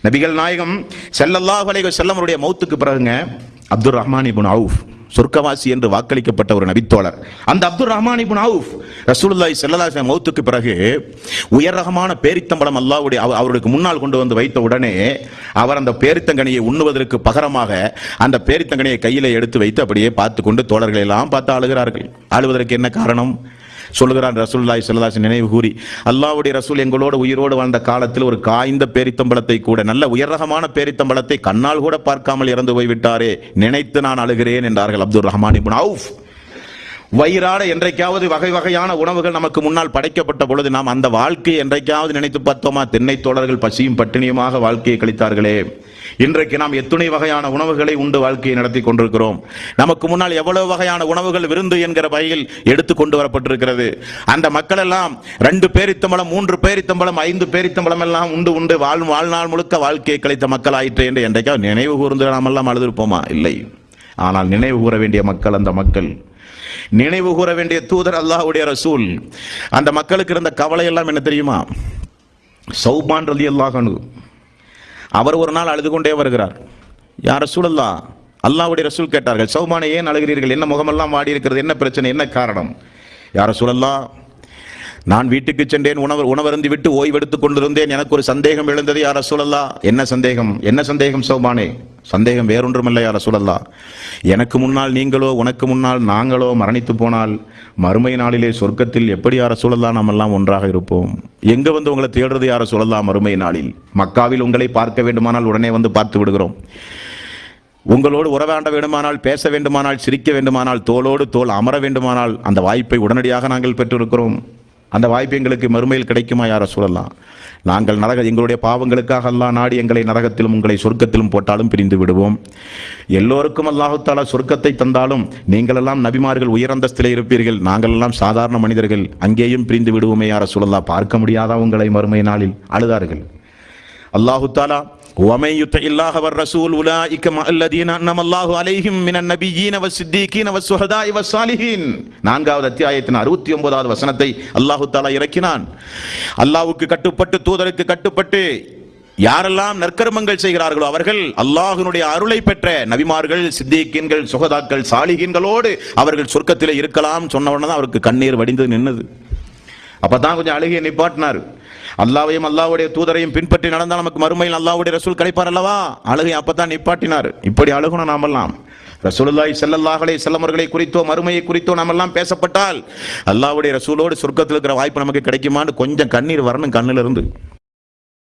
நபிகள் நாயகம் ஸல்லல்லாஹு அலைஹி வஸல்லம் அவருடைய மௌத்துக்கு பிறகுங்க அப்துர் ரஹ்மான் இப்னு அவுஃப் சொர்க்கவாசி என்று வாக்களிக்கப்பட்ட ஒரு நபித்தோழர். அந்த அப்துர் ரஹ்மான் இப்னு அவுஃப் ரசூலுல்லாஹி ஸல்லல்லாஹு அலைஹி வஸல்லம் மௌத்துக்கு பிறகு உயர் ரகமான பேரித்தம்பழம் அல்லாஹ்வுடைய அவருக்கு முன்னால் கொண்டு வந்து வைத்த உடனே அவர் அந்த பேரித்தங்கனியை உண்ணுவதற்கு பகரமாக அந்த பேரித்தங்கனியை கையிலே எடுத்து வைத்து அப்படியே பார்த்து கொண்டு தோழர்களை எல்லாம் பார்த்து அழுகிறார்கள். அழுவதற்கு என்ன காரணம்? சொல்லுகிறான் ரசூலுல்லாஹி ஸல்லல்லாஹு அலைஹி வஸல்லம் நினைவு கூறி, அல்லாஹ்வுடைய ரசூல் எங்களோடு உயிரோடு வாழ்ந்த காலத்தில் ஒரு காய்ந்த பேரித்தம்பழத்தை கூட, நல்ல உயர் ரகமான பேரித்தம்பழத்தை கண்ணால் கூட பார்க்காமல் இறந்து போய்விட்டாரே, நினைத்து நான் அழுகிறேன் என்றார்கள் அப்துர் ரஹ்மான் இப்னு அவுஃப். வயிறாட என்றைக்காவது வகை வகையான உணவுகள் நமக்கு முன்னால் படைக்கப்பட்ட பொழுது நாம் அந்த வாழ்க்கையை என்றைக்காவது நினைத்து பார்த்தோமா? தென்னை தோழர்கள் பசியும் பட்டினியுமாக வாழ்க்கையை கழித்தார்களே. இன்றைக்கு நாம் எத்துணை வகையான உணவுகளை உண்டு வாழ்க்கையை நடத்தி கொண்டிருக்கிறோம். நமக்கு முன்னால் எவ்வளவு வகையான உணவுகள் விருந்து என்கிற வகையில் எடுத்து கொண்டு வரப்பட்டிருக்கிறது. அந்த மக்கள் எல்லாம் 2 பேரித்தம்பழம் 3 பேரித்தம்பழம் 5 பேரித்தம்பழம் எல்லாம் உண்டு வாழ்நாள் முழுக்க வாழ்க்கையை கழித்த மக்கள் ஆயிற்று என்று என்றைக்காவது நினைவு கூர்ந்து நாம் எல்லாம் அழுதிருப்போமா? இல்லை. ஆனால் நினைவு கூற வேண்டிய மக்கள் அந்த மக்கள், நினைவு கூற வேண்டிய தூதர் அல்லாஹ்வுடைய ரசூல். அந்த மக்களுக்கு இருந்த கவலை எல்லாம் என்ன தெரியுமா? சௌபான் ரலியல்லாஹு அன்ஹு அவர் ஒரு நாள் அழுது கொண்டே வருகிறார். யா ரசூலல்லாஹ், அல்லாஹ்வுடைய ரசூல் கேட்டார்கள், சௌபானை ஏன் அழுகிறீர்கள்? என்ன முகமெல்லாம் வாடி இருக்கிறது? என்ன பிரச்சனை? என்ன காரணம்? யா ரசூலல்லாஹ், நான் வீட்டுக்கு சென்றேன், உணவருந்தி விட்டு ஓய்வெடுத்துக் கொண்டிருந்தேன், எனக்கு ஒரு சந்தேகம் எழுந்தது யா ரசூலல்லாஹ். என்ன சந்தேகம்? என்ன சந்தேகம் சௌபானே? சந்தேகம் வேறொன்றுமில்லை யா ரசூலல்லாஹ், எனக்கு முன்னால் நீங்களோ உனக்கு முன்னால் நாங்களோ மரணித்து போனால் மறுமை நாளிலே சொர்க்கத்தில் எப்படி யா ரசூலல்லாஹ் நாம் எல்லாம் ஒன்றாக இருப்போம்? எங்க வந்து உங்களை தேடுறது யா ரசூலல்லாஹ்? மறுமை நாளில் மக்காவில் உங்களை பார்க்க வேண்டுமானால் உடனே வந்து பார்த்து விடுகிறோம். உங்களோடு உறவாட வேண்டுமானால், பேச வேண்டுமானால், சிரிக்க வேண்டுமானால், தோளோடு தோள் அமர வேண்டுமானால் அந்த வாய்ப்பை உடனடியாக நாங்கள் பெற்றிருக்கிறோம். அந்த வாய்ப்பு எங்களுக்கு மறுமையில் கிடைக்குமா யா ரசூலல்லாஹ்? நாங்கள் எங்களுடைய பாவங்களுக்காக அல்லாஹ் நாடி எங்களை நரகத்திலும் உங்களை சொர்க்கத்திலும் போட்டாலும் பிரிந்து விடுவோம். எல்லோருக்கும் அல்லாஹு தஆலா சொர்க்கத்தை தந்தாலும் நீங்கள் எல்லாம் நபிமார்கள் உயர் அந்தஸ்திலே இருப்பீர்கள், நாங்கள் எல்லாம் சாதாரண மனிதர்கள், அங்கேயும் பிரிந்து விடுவோமே யா ரசூலல்லாஹ், பார்க்க முடியாதா உங்களை மறுமை நாளில்? அழுதார்கள். அல்லாஹு தஆலா وَمَن يُطِعِ اللَّهَ وَالرَّسُولَ أُولَٰئِكَ مَعَ الَّذِينَ أَنْعَمَ اللَّهُ عَلَيْهِم مِّنَ النَّبِيِّينَ وَالصِّدِّيقِينَ وَالشُّهَدَاءِ وَالصَّالِحِينَ. 4வது அத்தியாயத்தின் 69வது வசனத்தை அல்லாஹு தஆலா இறக்கினான். அல்லாஹ்வுக்கு கட்டுப்பட்டு தூதருக்கு கட்டுப்பட்டு யாரெல்லாம் நற்கர்மங்கள் செய்கிறார்களோ அவர்கள் அல்லாஹ்வினுடைய அருளை பெற்ற நபிமார்கள், சித்தீக்கீன்கள், சுஹதாக்கள், சாலிஹீன்களோடு அவர்கள் சொர்க்கத்திலே இருக்கலாம் சொன்ன உடனே அவருக்கு கண்ணீர் வடிந்து நின்னது. அப்பதான் கொஞ்சம் அழுகையை நிப்பாட்டினார். அல்லாஹ்வையும் அல்லாஹ்வுடைய தூதரையும் பின்பற்றி நடந்தால் நமக்கு மறுமையில் அல்லாஹ்வுடைய ரசூல் கிடைப்பார் அல்லவா? அழுகை அப்பதான் நிப்பாட்டினார். இப்படி அழுகணும் நாமெல்லாம். ரசூலுல்லாஹி ஸல்லல்லாஹு அலைஹி வஸல்லம் அவர்களை குறித்தோ மறுமையை குறித்தோ நாமெல்லாம் பேசப்பட்டால் அல்லாஹ்வுடைய ரசூலோடு சொர்க்கத்தில் இருக்கிற வாய்ப்பு நமக்கு கிடைக்குமான்னு கொஞ்சம் கண்ணீர் வரணும் கண்ணிலிருந்து.